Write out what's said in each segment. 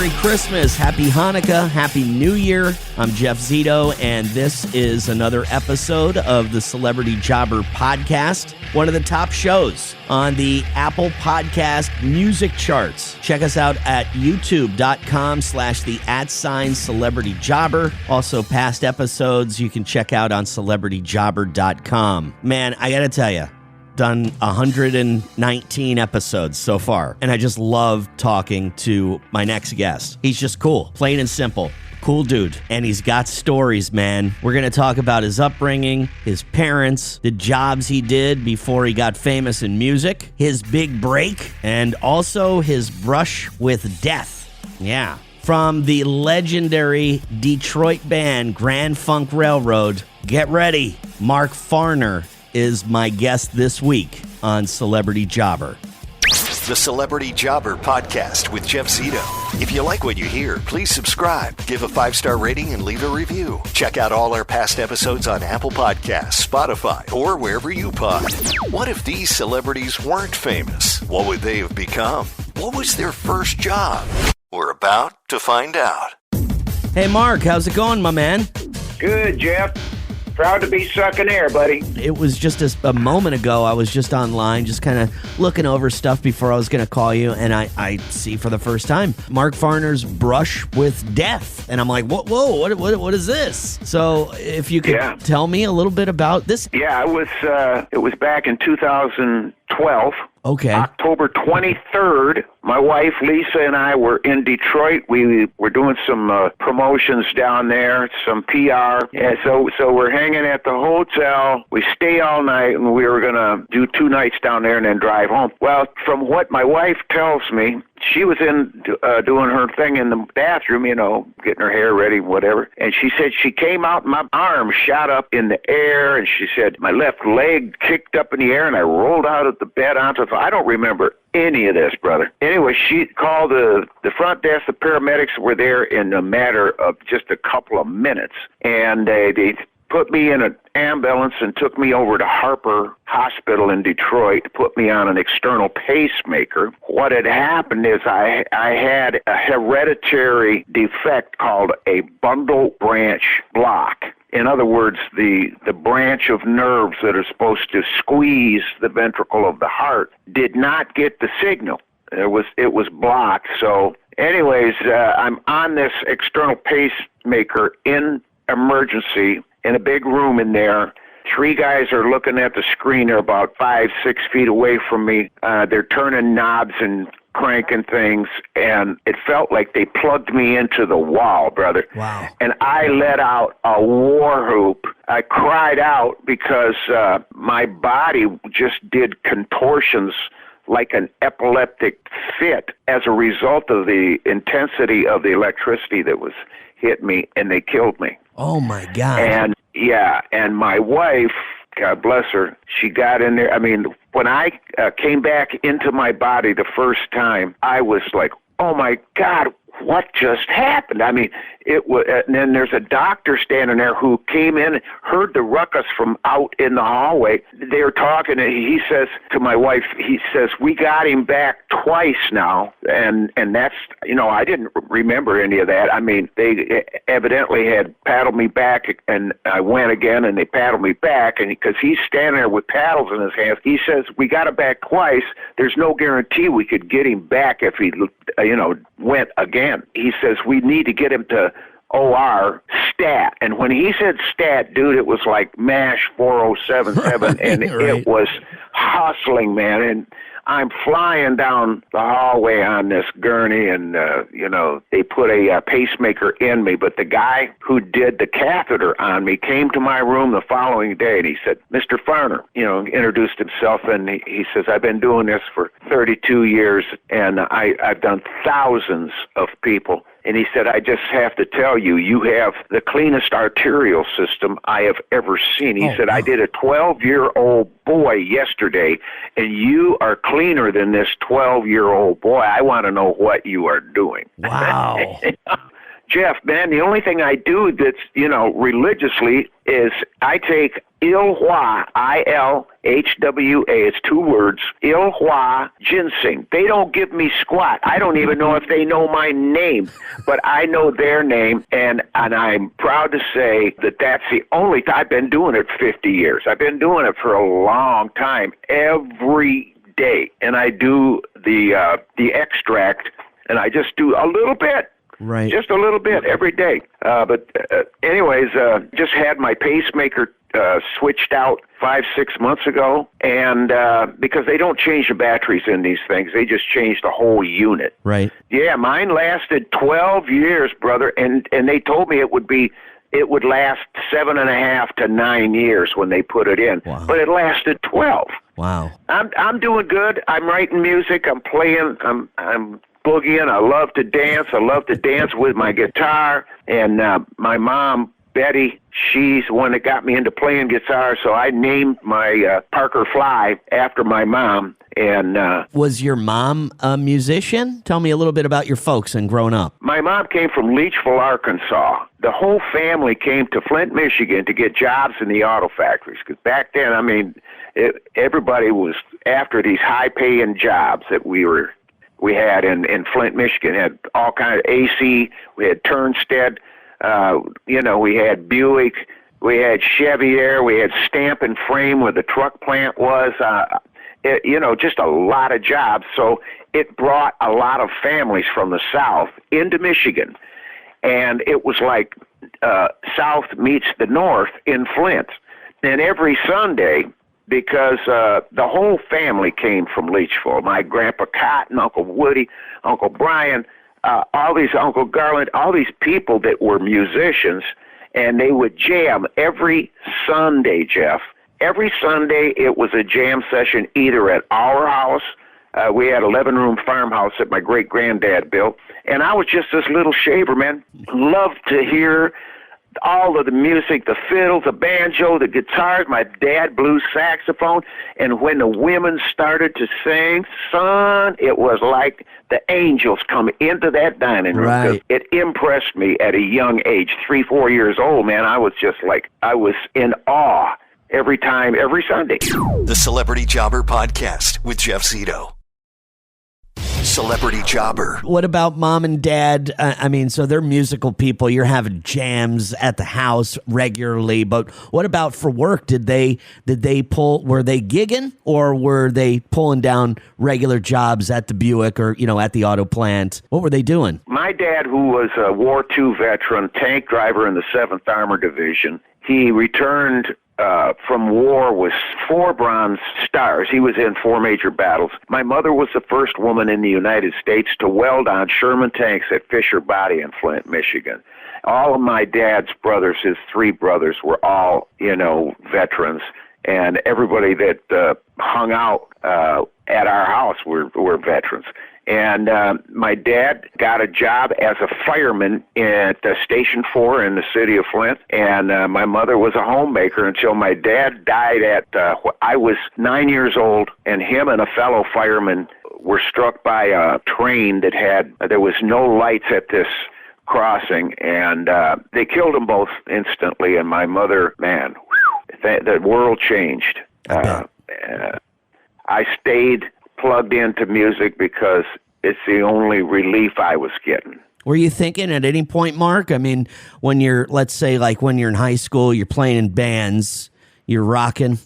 Merry Christmas, Happy Hanukkah, Happy New Year. I'm Jeff Zito, and this is another episode of the Celebrity Jobber Podcast, one of the top shows on the Apple Podcast music charts. Check us out at youtube.com/the@celebrityjobber. Also, past episodes you can check out on celebrityjobber.com. Man, I gotta tell you, done 119 episodes so far, and I just love talking to my next guest. He's just cool, plain and simple. Cool dude, and he's got stories, man. We're going to talk about his upbringing, his parents, the jobs he did before he got famous in music, his big break, and also his brush with death. Yeah. From the legendary Detroit band Grand Funk Railroad, get ready, Mark Farner is my guest this week on Celebrity Jobber. The Celebrity Jobber Podcast with Jeff Zito. If you like what you hear, please subscribe, give a 5-star rating, and leave a review. Check out all our past episodes on Apple Podcasts, Spotify, or wherever you pod. What if these celebrities weren't famous? What would they have become? What was their first job? We're about to find out. Hey, Mark, how's it going, my man? Good, Jeff. Proud to be sucking air, buddy. It was just a moment ago. I was just online, just kind of looking over stuff before I was going to call you, and I see for the first time Mark Farner's Brush with Death. And I'm like, whoa, what is this? So if you could tell me a little bit about this. Yeah, it was back in 2012. Okay. October 23rd, my wife Lisa and I were in Detroit. We were doing some promotions down there, some PR. And so we're hanging at the hotel. We stay all night, and we were going to do 2 nights down there and then drive home. Well, from what my wife tells me, she was in doing her thing in the bathroom, getting her hair ready, whatever. And she said she came out, and my arm shot up in the air, and she said my left leg kicked up in the air, and I rolled out of the bed onto the... I don't remember any of this, brother. Anyway, she called the front desk. The paramedics were there in a matter of just a couple of minutes, and they put me in an ambulance and took me over to Harper Hospital in Detroit, put me on an external pacemaker. What had happened is I had a hereditary defect called a bundle branch block. In other words, the branch of nerves that are supposed to squeeze the ventricle of the heart did not get the signal. It was blocked. So anyways, I'm on this external pacemaker in emergency in a big room in there. 3 guys are looking at the screen. They're about 5-6 feet away from me. They're turning knobs and cranking things, and it felt like they plugged me into the wall, brother. Wow. And I let out a war whoop. I cried out because my body just did contortions like an epileptic fit as a result of the intensity of the electricity that was hit me, and they killed me. Oh, my God. And, and my wife, God bless her, she got in there. I mean, when I came back into my body the first time, I was like, oh, my God, what just happened? I mean, it was, and then there's a doctor standing there who came in, heard the ruckus from out in the hallway. They were talking, and he says to my wife, he says, we got him back twice now, and that's, I didn't remember any of that. I mean, they evidently had paddled me back, and I went again, and they paddled me back, and because he's standing there with paddles in his hands, he says, we got him back twice. There's no guarantee we could get him back if he, went again. He says, we need to get him to OR stat. And when he said stat, dude, it was like MASH 4077, and it was hustling, man. And I'm flying down the hallway on this gurney, and, they put a pacemaker in me. But the guy who did the catheter on me came to my room the following day, and he said, Mr. Farner, introduced himself, and he says, I've been doing this for 32 years, and I've done thousands of people. And he said, I just have to tell you, you have the cleanest arterial system I have ever seen. He said, I did a 12-year-old boy yesterday, and you are cleaner than this 12-year-old boy. I want to know what you are doing. Wow. Jeff, man, the only thing I do that's, religiously is I take Ilhwa, Ilhwa, it's 2 words, Ilhwa ginseng. They don't give me squat. I don't even know if they know my name, but I know their name, and I'm proud to say that that's the only time. I've been doing it 50 years. I've been doing it for a long time, every day, and I do the extract, and I just do a little bit. Right. Just a little bit every day. Anyways, just had my pacemaker switched out 5-6 months ago, and because they don't change the batteries in these things, they just change the whole unit. Right. Yeah, mine lasted 12 years, brother, and they told me it would last 7.5 to 9 years when they put it in. Wow. But it lasted 12. Wow. I'm doing good. I'm writing music. I'm playing. I'm boogieing. I love to dance. I love to dance with my guitar. And my mom, Betty, she's the one that got me into playing guitar, so I named my Parker Fly after my mom. And was your mom a musician? Tell me a little bit about your folks and growing up. My mom came from Leachville, Arkansas. The whole family came to Flint, Michigan to get jobs in the auto factories. Because back then, everybody was after these high-paying jobs that we had in Flint, Michigan. Had all kinds of AC. We had Turnstead. We had Buick. We had Chevy there. We had Stamp and Frame where the truck plant was. Just a lot of jobs. So it brought a lot of families from the South into Michigan. And it was like South meets the North in Flint. And every Sunday, because the whole family came from Leachville. My Grandpa Cotton, Uncle Woody, Uncle Brian, Uncle Garland, all these people that were musicians, and they would jam every Sunday, Jeff. Every Sunday it was a jam session either at our house. We had 11-room farmhouse that my great-granddad built, and I was just this little shaver, man. Loved to hear all of the music, the fiddles, the banjo, the guitars. My dad blew saxophone, and when the women started to sing, son, it was like the angels come into that dining room. Right. It impressed me at a young age, 3-4 years old, man. I was just like, I was in awe every time, every Sunday. The Celebrity Jobber Podcast with Jeff Zito. Celebrity Jobber. What about mom and dad? So they're musical people. You're having jams at the house regularly, but what about for work? Were they gigging, or were they pulling down regular jobs at the Buick or, at the auto plant? What were they doing? My dad, who was a War II veteran, tank driver in the 7th Armored Division, he returned from war with 4 Bronze Stars. He was in 4 major battles. My mother was the first woman in the United States to weld on Sherman tanks at Fisher Body in Flint, Michigan. All of my dad's brothers, his 3 brothers, were all, veterans. And everybody that hung out at our house were veterans. And my dad got a job as a fireman at Station 4 in the city of Flint. And my mother was a homemaker until my dad died I was 9 years old, and him and a fellow fireman were struck by a train there was no lights at this crossing, and they killed them both instantly. And my mother, man, the world changed. I stayed plugged into music because it's the only relief I was getting. Were you thinking at any point, Mark? When you're, let's say, like when you're in high school, you're playing in bands, you're rocking,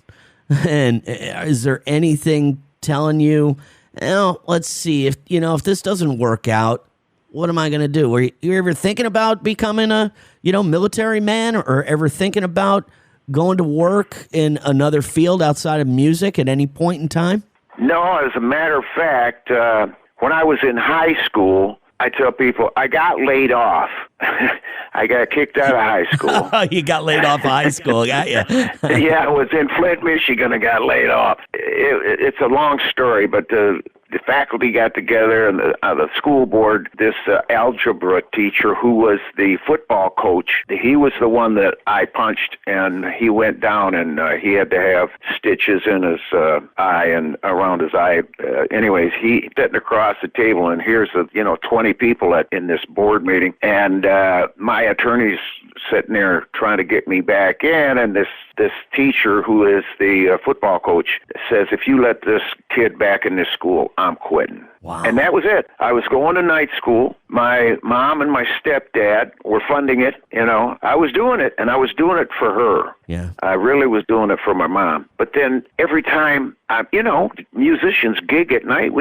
and is there anything telling you, let's see, if this doesn't work out, what am I going to do? Were you ever thinking about becoming a, military man, or ever thinking about going to work in another field outside of music at any point in time? No, as a matter of fact, when I was in high school, I tell people I got laid off. I got kicked out of high school. You got laid off of high school, got you? Yeah, I was in Flint, Michigan. I got laid off. It's a long story, but the the faculty got together and the school board. This algebra teacher who was the football coach, he was the one that I punched, and he went down, and he had to have stitches in his eye and around his eye. Anyways, he sitting across the table, and here's 20 people in this board meeting, and my attorney's sitting there trying to get me back in, and this teacher who is the football coach says, if you let this kid back in this school, I'm quitting. Wow. And that was it. I was going to night school. My mom and my stepdad were funding it. I was doing it, and I was doing it for her. Yeah. I really was doing it for my mom. But then every time, musicians gig at night,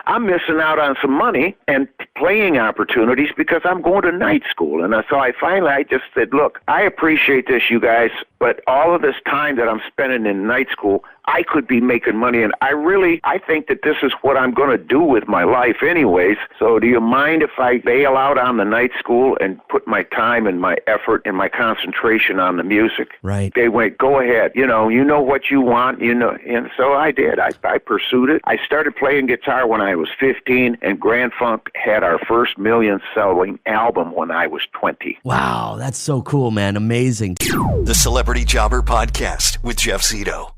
I'm missing out on some money and playing opportunities because I'm going to night school. And so I just said, look, I appreciate this, you guys, but all of this time that I'm spending in night school, I could be making money, and I think that this is what I'm going to do with my life anyways. So do you mind if I bail out on the night school and put my time and my effort and my concentration on the music? Right. They went, go ahead. You know what you want, and so I did. I pursued it. I started playing guitar when I was 15, and Grand Funk had our first million-selling album when I was 20. Wow, that's so cool, man. Amazing. The Celebrity Jobber Podcast with Jeff Zito.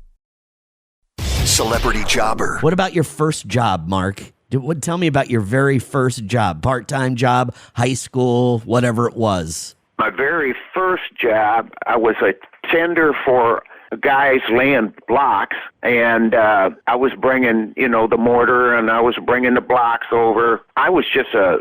Celebrity Jobber. What about your first job, Mark? Tell me about your very first job, part-time job, high school, whatever it was. My very first job, I was a tender for guys laying blocks, and I was bringing, the mortar, and I was bringing the blocks over. I was just a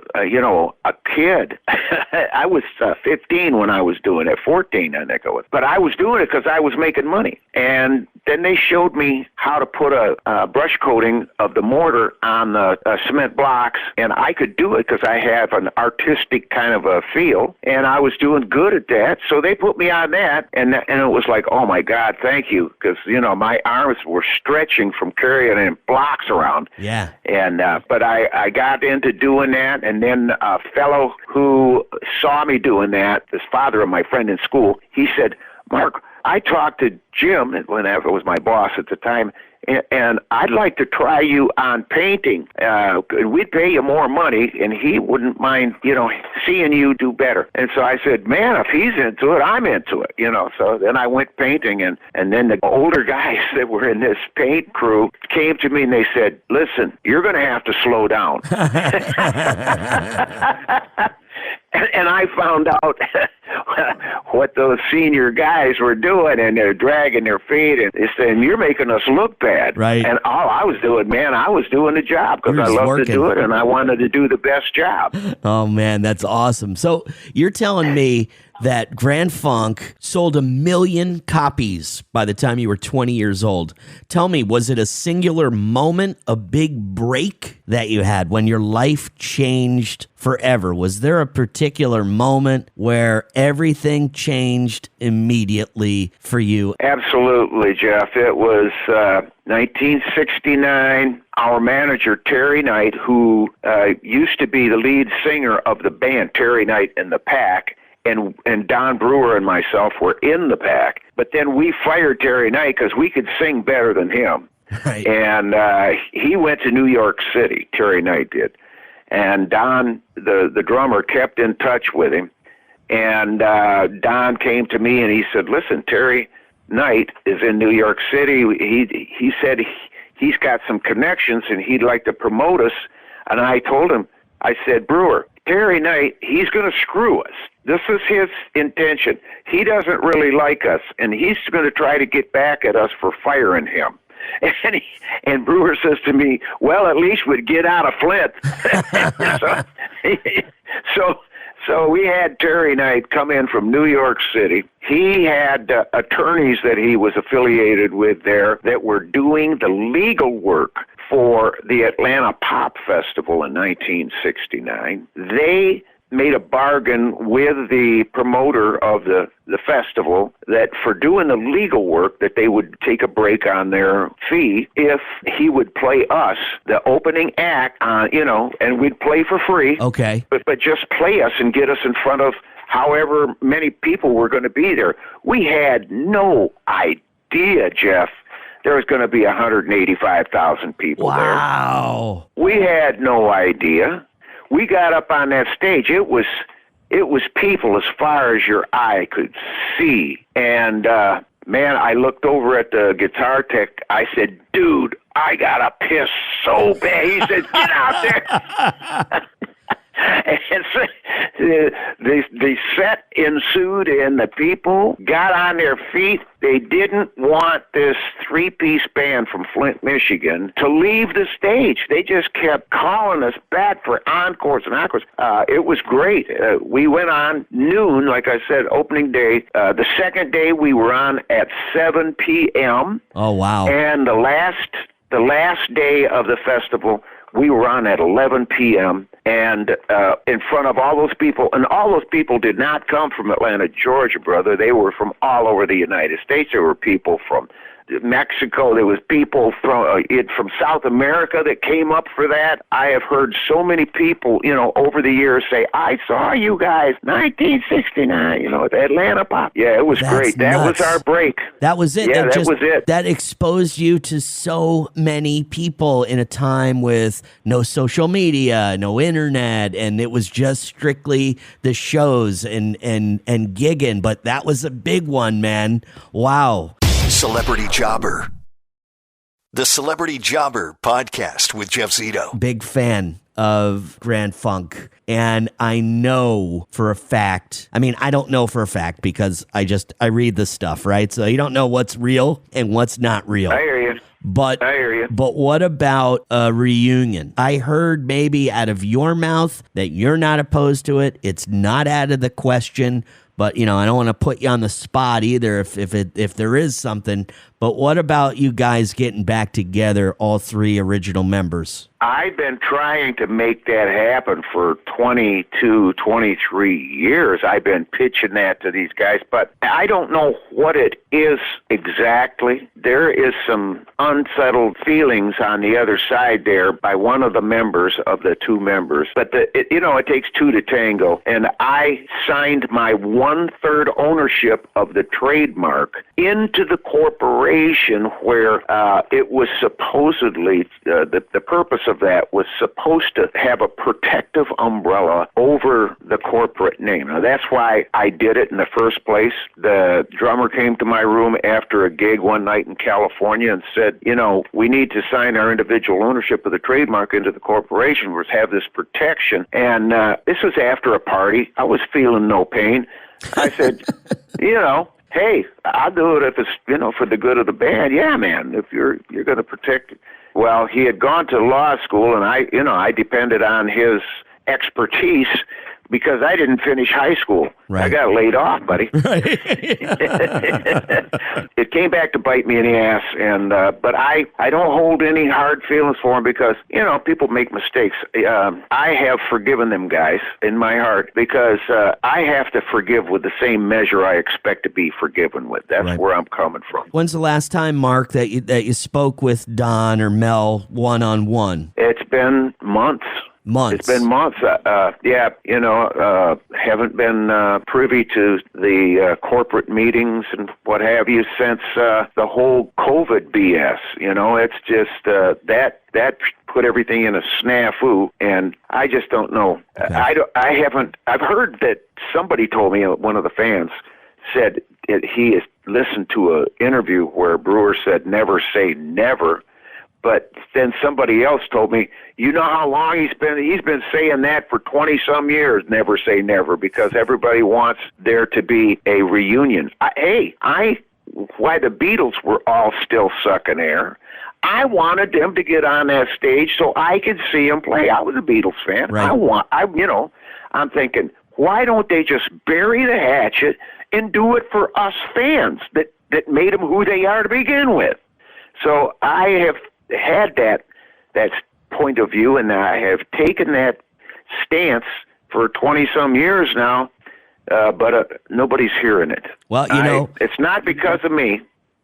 kid. I was 15 when I was doing it, 14, I think it was. But I was doing it because I was making money. And then they showed me how to put a brush coating of the mortar on the cement blocks, and I could do it because I have an artistic kind of a feel, and I was doing good at that. So they put me on that, and it was like, oh my God, thank you, because my arms were stretching from carrying in blocks around. Yeah. And but I got into doing that, and then a fellow who saw me doing that, this father of my friend in school, he said, Mark, I talked to Jim, whenever it was my boss at the time, and I'd like to try you on painting. We'd pay you more money, and he wouldn't mind, seeing you do better. And so I said, man, if he's into it, I'm into it, So then I went painting, and then the older guys that were in this paint crew came to me, and they said, listen, you're going to have to slow down. And I found out what those senior guys were doing, and they're dragging their feet, and they're saying, you're making us look bad. Right. And all I was doing, man, I was doing the job because I loved to do it, and I wanted to do the best job. Oh, man, that's awesome. So you're telling me that Grand Funk sold 1 million copies by the time you were 20 years old. Tell me, was it a singular moment, a big break that you had when your life changed forever? Was there a particular moment where everything changed immediately for you? Absolutely, Jeff. It was 1969. Our manager, Terry Knight, who used to be the lead singer of the band, Terry Knight and the Pack, and Don Brewer and myself were in the Pack. But then we fired Terry Knight because we could sing better than him. Right. And he went to New York City, Terry Knight did. And Don, the drummer, kept in touch with him. And Don came to me and he said, listen, Terry Knight is in New York City. He said he's got some connections and he'd like to promote us. And I told him, I said, Brewer, Terry Knight, he's going to screw us. This is his intention. He doesn't really like us, and he's going to try to get back at us for firing him. And Brewer says to me, well, at least we'd get out of Flint. So we had Terry Knight come in from New York City. He had attorneys that he was affiliated with there that were doing the legal work for the Atlanta Pop Festival in 1969. They made a bargain with the promoter of the festival that for doing the legal work that they would take a break on their fee if he would play us, the opening act, and we'd play for free. Okay. But just play us and get us in front of however many people were going to be there. We had no idea, Jeff, there was going to be 185,000 people there. Wow. We had no idea. We got up on that stage. It was people as far as your eye could see. And, man, I looked over at the guitar tech. I said, dude, I got to piss so bad. He said, get out there. And so the set ensued, and the people got on their feet. They didn't want this three-piece band from Flint, Michigan, to leave the stage. They just kept calling us back for encores and encores. It was great. We went on noon, like I said, opening day. The second day, we were on at 7 p.m. Oh, wow. And the last day of the festival, we were on at 11 p.m., and in front of all those people, and all those people did not come from Atlanta, Georgia, brother. They were from all over the United States. There were people from Mexico. There was people from South America that came up for that. I have heard so many people, over the years say, I saw you guys, 1969, at Atlanta Pop. Yeah, it was great. That was our break. That was it. Yeah, that was it. That exposed you to so many people in a time with no social media, no internet, and it was just strictly the shows and gigging. But that was a big one, man. Wow. Celebrity Jobber. The Celebrity Jobber podcast with Jeff Zito. Big fan of Grand Funk. And I know for a fact, I don't know for a fact because I read the stuff, right? So you don't know what's real and what's not real. I hear you. But I hear you. But what about a reunion? I heard maybe out of your mouth that you're not opposed to it. It's not out of the question. But, I don't want to put you on the spot either if there is something. But what about you guys getting back together, all three original members? I've been trying to make that happen for 22, 23 years. I've been pitching that to these guys, but I don't know what it is exactly. There is some unsettled feelings on the other side there by one of the members of the two members. But, it takes two to tango. And I signed my 1/3 ownership of the trademark into the corporation where it was supposedly, the purpose of that was supposed to have a protective umbrella over the corporate name. Now, that's why I did it in the first place. The drummer came to my room after a gig one night in California and said, we need to sign our individual ownership of the trademark into the corporation. We're to have this protection. And this was after a party. I was feeling no pain. I said, hey, I'll do it if it's, for the good of the band. Yeah, man, if you're going to protect it. Well, he had gone to law school, and I depended on his expertise because I didn't finish high school. Right. I got laid off, buddy. Right. It came back to bite me in the ass, and but I don't hold any hard feelings for him because, people make mistakes. I have forgiven them guys in my heart because I have to forgive with the same measure I expect to be forgiven with. That's where I'm coming from. When's the last time, Mark, that you spoke with Don or Mel one-on-one? It's been months. It's been months. Haven't been privy to the corporate meetings and what have you since the whole COVID BS. It's just that put everything in a snafu, and I just don't know. Okay. I've heard that somebody told me, one of the fans said he has listened to an interview where Brewer said, never say never. But then somebody else told me, how long he's been saying that for 20-some years, never say never, because everybody wants there to be a reunion. Why the Beatles were all still sucking air, I wanted them to get on that stage so I could see them play. I was a Beatles fan. Right. I'm thinking, why don't they just bury the hatchet and do it for us fans that made them who they are to begin with? So I have had that point of view, and I have taken that stance for 20-some years now, but nobody's hearing it. Well, it's not because of me.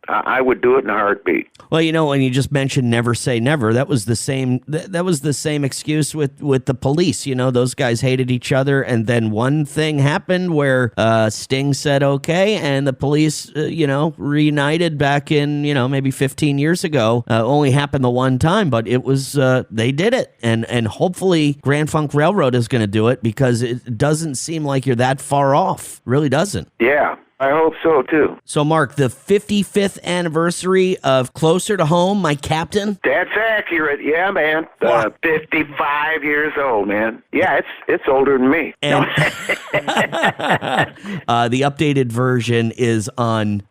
I would do it in a heartbeat. Well, when you just mentioned never say never, that was the same. That was the same excuse with the police. Those guys hated each other, and then one thing happened where Sting said okay, and the police, reunited back in maybe 15 years ago. Only happened the one time, but it was they did it, and hopefully Grand Funk Railroad is going to do it because it doesn't seem like you're that far off. Really doesn't. Yeah. I hope so, too. So, Mark, the 55th anniversary of Closer to Home, My Captain? That's accurate. Yeah, man. 55 years old, man. Yeah, it's older than me. And the updated version is on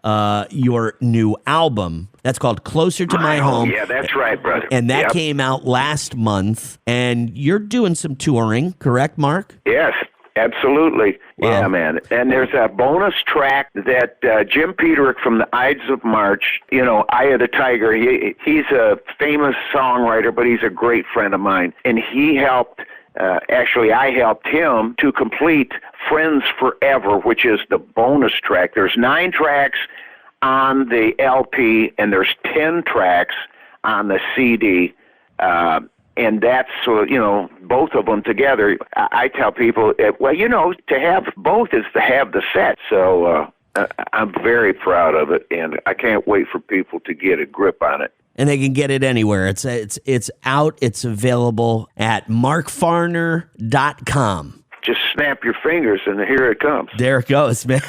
your new album. That's called Closer to My Home. Yeah, that's right, brother. And that came out last month. And you're doing some touring, correct, Mark? Yes. Absolutely. Wow. Yeah, man. And there's a bonus track that Jim Peterick from the Ides of March, Eye of the Tiger, he's a famous songwriter, but he's a great friend of mine. And he helped, I helped him to complete Friends Forever, which is the bonus track. There's 9 tracks on the LP, and there's 10 tracks on the CD. And that's, both of them together. I tell people, to have both is to have the set. So I'm very proud of it, and I can't wait for people to get a grip on it. And they can get it anywhere. It's out. It's available at markfarner.com. Just snap your fingers, and here it comes. There it goes, man.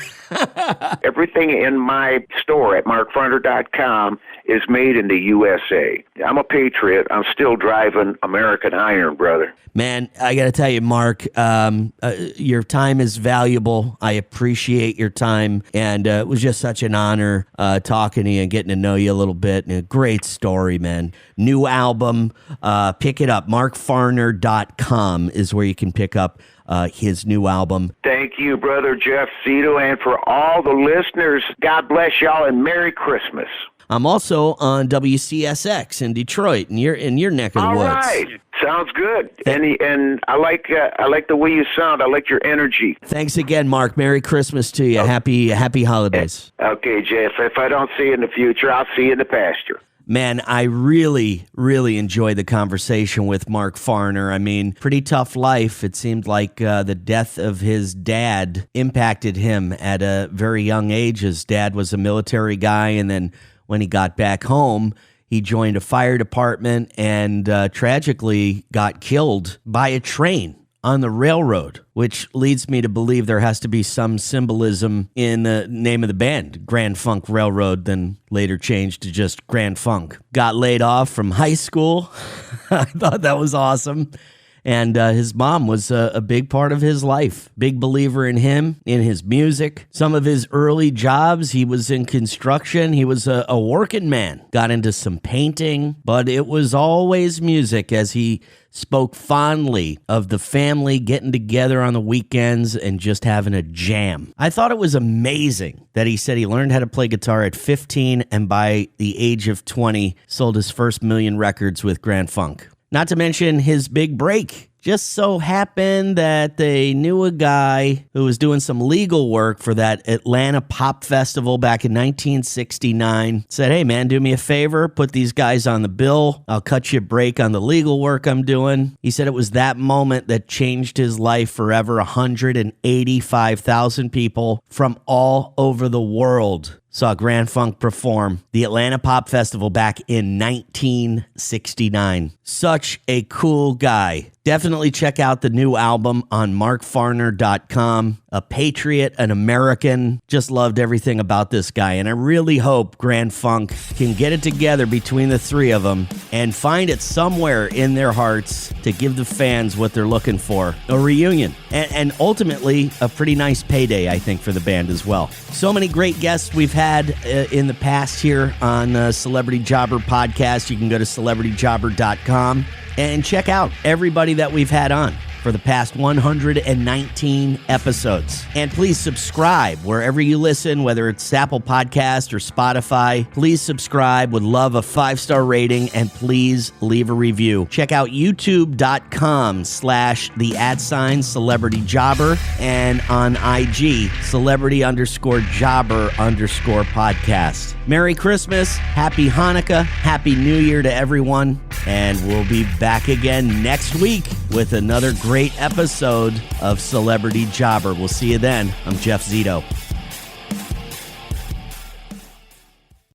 Everything in my store at markfarner.com is made in the USA. I'm a patriot. I'm still driving American iron, brother. Man, I got to tell you, Mark, your time is valuable. I appreciate your time, and it was just such an honor talking to you and getting to know you a little bit. And a great story, man. New album, pick it up. markfarner.com is where you can pick up his new album. Thank you, brother Jeff Zito, and for all the listeners, God bless y'all and Merry Christmas. I'm also on WCSX in Detroit, in your neck of the woods. All right, sounds good. And I like the way you sound. I like your energy. Thanks again, Mark. Merry Christmas to you. Okay. Happy holidays. Okay, Jeff. If I don't see you in the future, I'll see you in the pasture. Man, I really, really enjoyed the conversation with Mark Farner. I mean, pretty tough life. It seemed like the death of his dad impacted him at a very young age. His dad was a military guy, and then when he got back home, he joined a fire department and tragically got killed by a train on the railroad, which leads me to believe there has to be some symbolism in the name of the band, Grand Funk Railroad, then later changed to just Grand Funk. Got laid off from high school. I thought that was awesome. And his mom was a big part of his life. Big believer in him, in his music. Some of his early jobs, he was in construction. He was a working man. Got into some painting, but it was always music, as he spoke fondly of the family getting together on the weekends and just having a jam. I thought it was amazing that he said he learned how to play guitar at 15 and by the age of 20 sold his first 1 million records with Grand Funk. Not to mention his big break. Just so happened that they knew a guy who was doing some legal work for that Atlanta Pop Festival back in 1969. Said, hey, man, do me a favor. Put these guys on the bill. I'll cut you a break on the legal work I'm doing. He said it was that moment that changed his life forever. 185,000 people from all over the world saw Grand Funk perform the Atlanta Pop Festival back in 1969. Such a cool guy. Definitely check out the new album on markfarner.com. A patriot, an American. Just loved everything about this guy. And I really hope Grand Funk can get it together between the three of them and find it somewhere in their hearts to give the fans what they're looking for. A reunion. And ultimately, a pretty nice payday, I think, for the band as well. So many great guests we've had in the past here on Celebrity Jobber Podcast. You can go to celebrityjobber.com and check out everybody that we've had on. for the past 119 episodes. And please subscribe wherever you listen, whether it's Apple Podcast or Spotify. Please subscribe. Would love a 5-star rating, and please leave a review. Check out youtube.com/the@celebrity jobber and on IG celebrity_jobber_podcast. Merry Christmas, Happy Hanukkah, Happy New Year to everyone, and we'll be back again next week with another great episode of Celebrity Jobber. We'll see you then. I'm Jeff Zito.